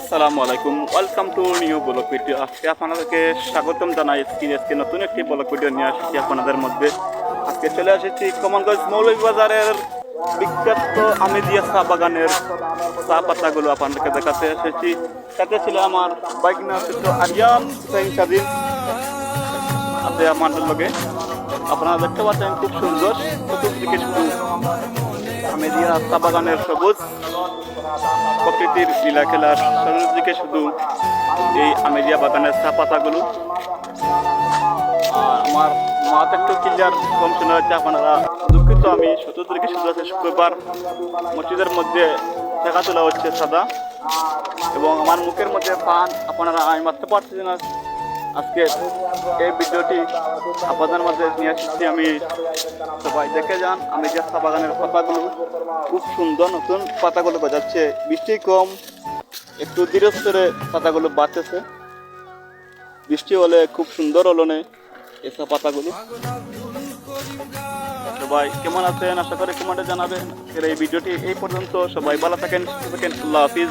আসসালামু আলাইকুম, welcome to new blog video. আজকে আপনাদেরকে স্বাগতম জানাই। আজকে নতুন একটি ব্লগ ভিডিও নিয়ে আসছি আপনাদের মধ্যে। আজকে চলে এসেছি কমলগঞ্জ মৌলভীবাজারের বিখ্যাত আমেদিয়া চা বাগানের চা পাতাগুলো আপনাদেরকে দেখাতে এসেছি। সাথে ছিল আমার বাইক না আরিয়ান হুসাইন স্বাধীন আছে আমাদের লগে। আপনারা দেখতে পাচ্ছেন খুব সুন্দর চতুর্দিকে শুধু আমেদিয়া চা বাগানের সবুজ প্রকৃতির লীলা খেলার চতুর্দিকে শুধু এই আমেরিয়া বাগানের চা পাতাগুলো। আমার মাথা একটু ক্লিয়ার কম শোনা যাচ্ছে, আপনারা দুঃখিত। আমি চতুর্দিকে শুধু আছে শুক্রবার মসজিদের মধ্যে দেখা তোলা হচ্ছে সাদা, এবং আমার মুখের মধ্যে পান আপনারা আমি মারতে পারছি না। আজকে এই ভিডিওটি আপনাদের মধ্যে নিয়ে আসছি আমি। সবাই দেখে যান আমেরিয়া চা বাগানের পাতাগুলো খুব সুন্দর, নতুন পাতাগুলো গজাচ্ছে, বৃষ্টি কম, একটু ধীরে স্থিরে পাতাগুলো বাড়তেছে। বৃষ্টি হলে খুব সুন্দর হলো না এসব পাতাগুলো। সবাই কেমন আছেন আশা করি কমেন্টে জানাবেন। এই ভিডিওটি এই পর্যন্ত। সবাই ভালো থাকেন, আল্লাহ হাফিজ।